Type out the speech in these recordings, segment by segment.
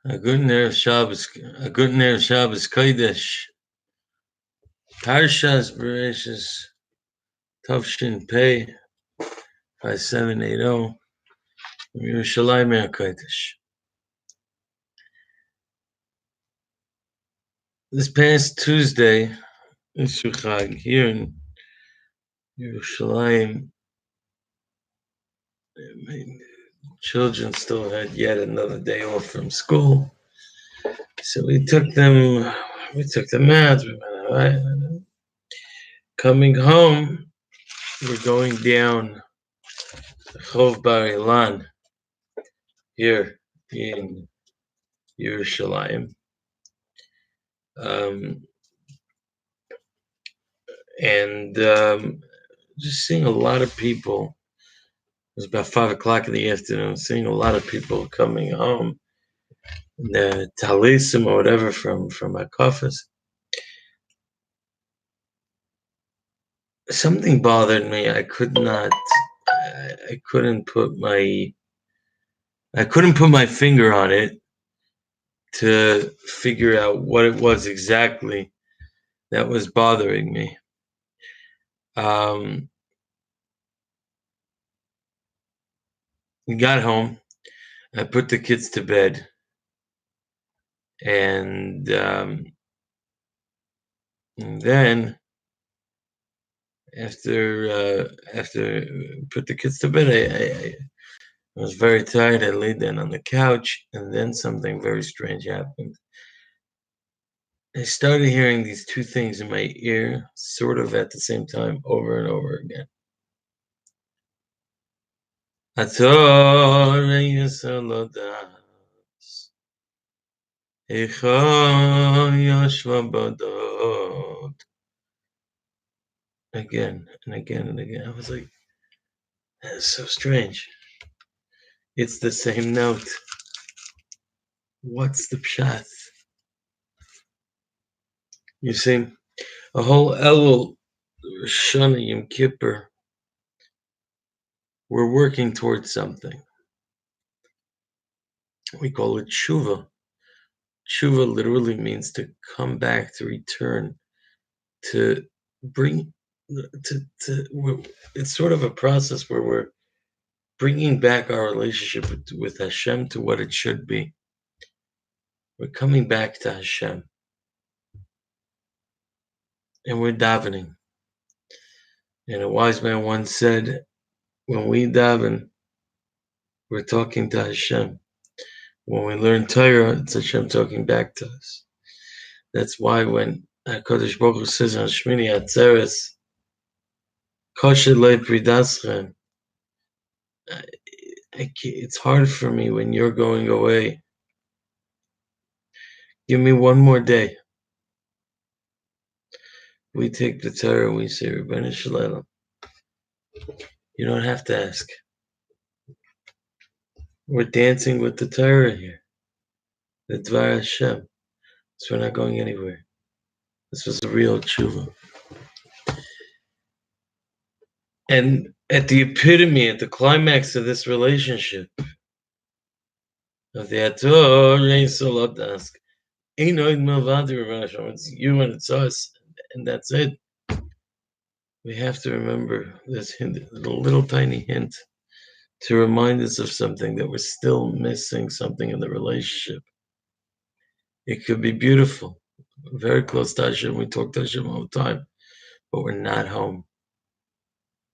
A good Erev Shabbos Kodesh. Parshas Breishis Tavshin Pei 5780 Yerushalayim Kodesh. This past Tuesday, Chag here in Yerushalayim, my children still had yet another day off from school, so we took them out. Coming home, we're going down Chov Bar Ilan here in Yerushalayim. And just seeing a lot of people. It was about 5 o'clock in the afternoon. Seeing a lot of people coming home, the talisim or whatever from my coffers. Something bothered me. I couldn't put my finger on it to figure out what it was exactly that was bothering me. We got home. I put the kids to bed, and then after put the kids to bed, I was very tired. I laid down on the couch, and then something very strange happened. I started hearing these two things in my ear, sort of at the same time, over and over again. Again and again and again. I was like, that's so strange. It's the same note. What's the pshat? You see, a whole Elul, Shana, Yom Kippur, we're working towards something. We call it tshuva. Tshuva literally means to come back, to return, to bring, it's sort of a process where we're bringing back our relationship with Hashem to what it should be. We're coming back to Hashem. And we're davening. And a wise man once said, when we daven, we're talking to Hashem. When we learn Torah, it's Hashem talking back to us. That's why when HaKadosh Baruch Hu says on Shmini Atzeres, Kosher le pridaschem, it's hard for me when you're going away. Give me one more day. We take the Torah and we say, Rebbeinu Shalom. You don't have to ask. We're dancing with the Torah here. The Dvar Hashem. So we're not going anywhere. This was a real tshuva. And at the epitome, at the climax of this relationship, of the Ator Solot it's you and it's us, and that's it. We have to remember this hint, a little tiny hint, to remind us of something, that we're still missing something in the relationship. It could be beautiful, very close to Hashem. We talk to Hashem all the time, but we're not home.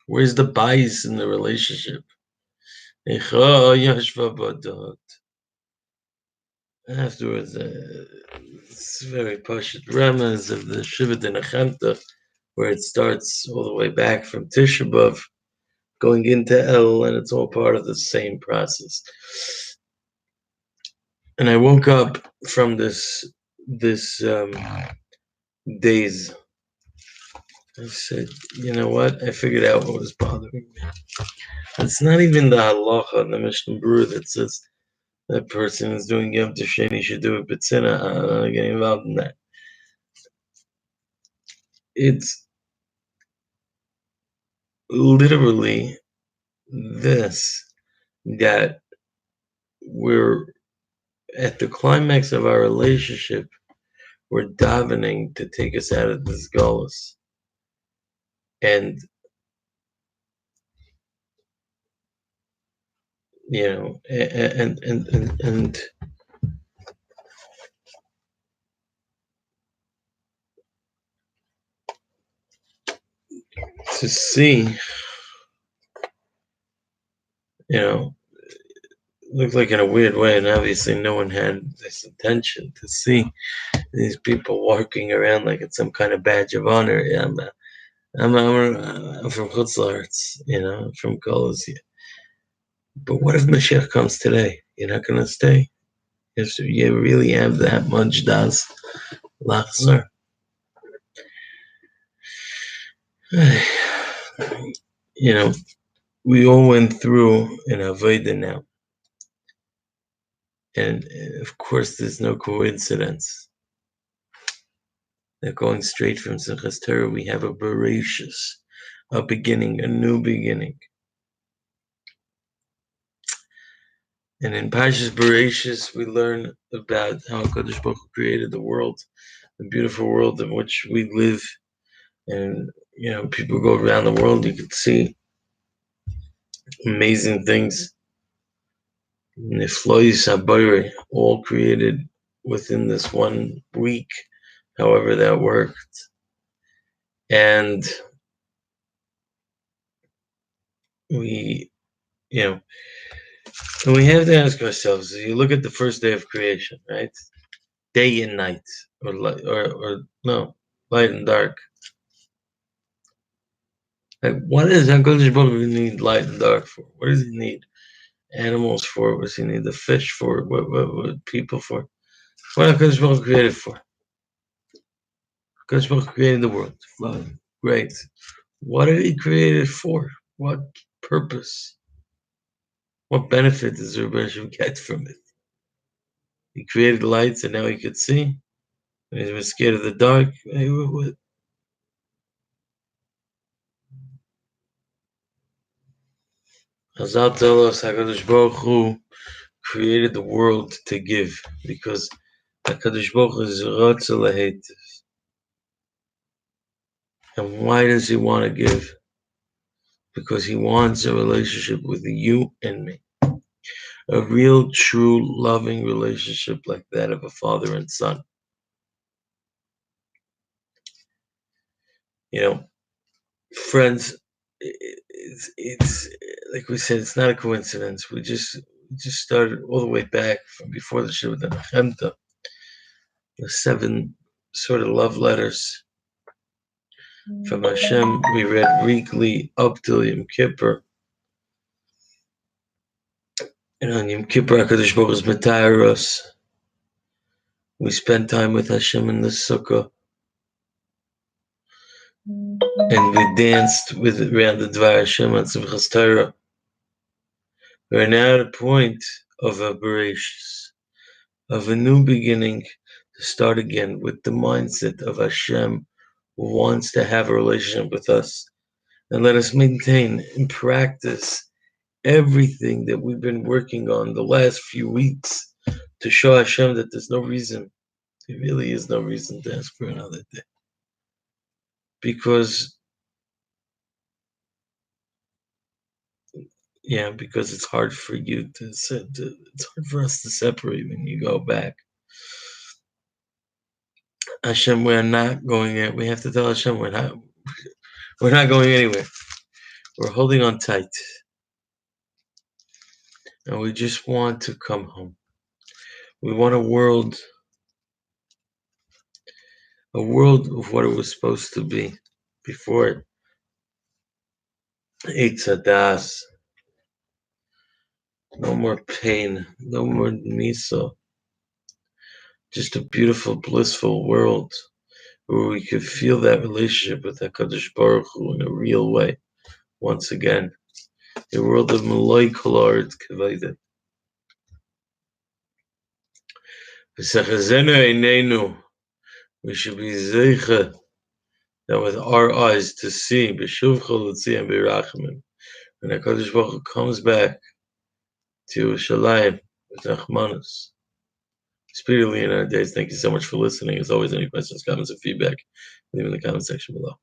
Where's the bias in the relationship? Afterwards, it's very Pashut Ramaz of the Shivat and Achemta, where it starts all the way back from Tisha B'Av, going into El, and it's all part of the same process. And I woke up from this daze. I said, you know what? I figured out what was bothering me. It's not even the halacha in the Mishnah Berurah that says that person is doing Yom Tov Sheni should do it b'tzina. I'm not getting involved in that. It's literally this, that we're at the climax of our relationship, we're davening to take us out of this galus. And, and to see, looked like in a weird way, and obviously no one had this intention to see these people walking around like it's some kind of badge of honor. Yeah, I'm from Chutzlarts, from Golos. But what if Mashiach comes today? You're not going to stay? If you really have that much das lachzor. We all went through an Avodah now. And of course, there's no coincidence that going straight from Simchas Torah, we have a Breishis, a beginning, a new beginning. And in Parshas Breishis, we learn about how HaKadosh Baruch Hu created the world, the beautiful world in which we live. And, people go around the world, you can see amazing things. Niflois HaBorei, all created within this 1 week, however that worked. And we, and we have to ask ourselves, you look at the first day of creation, right? Day and night, or no, light and dark. Like, what does HaKadosh Baruch Hu need light and dark for? What does he need animals for? What does he need the fish for? What people for? What HaKadosh Baruch Hu created for? HaKadosh Baruch Hu created the world. Great. What did he create it for? What purpose? What benefit does everybody get from it? He created lights and now he could see. And he was scared of the dark. Hazal tell us HaKadosh Baruch Hu created the world to give, because HaKadosh Baruch Hu is Ratza Lahet. And why does he want to give? Because he wants a relationship with you and me. A real, true, loving relationship like that of a father and son. Friends, it's like we said, it's not a coincidence. We just started all the way back from before the Shiva Nechemta, the 7 sort of love letters from Hashem. We read weekly up till Yom Kippur. And on Yom Kippur, HaKadosh Baruch Hu is Matayar us. We spend time with Hashem in the Sukkah. And we danced around the Dvar Hashem on Simchas Torah. We're now at a point of a Bereshis, of a new beginning, to start again with the mindset of Hashem, who wants to have a relationship with us. And let us maintain and practice everything that we've been working on the last few weeks to show Hashem that there's no reason, there really is no reason to ask for another day. Because it's hard for you it's hard for us to separate when you go back. Hashem, we're not going out. We have to tell Hashem we're not going anywhere. We're holding on tight. And we just want to come home. We want a world of what it was supposed to be before Eitz Hadas. No more pain, no more miso. Just a beautiful, blissful world where we could feel that relationship with HaKadosh Baruch Hu in a real way. Once again, a world of Malay Kolarit Kaveda. We should be zeicha, that with our eyes to see, b'shuv cholutzi and b'rachamim, when HaKadosh Baruch Hu comes back to Yerushalayim with Rachmanus, speedily in our days. Thank you so much for listening. As always, any questions, comments, or feedback, leave in the comment section below.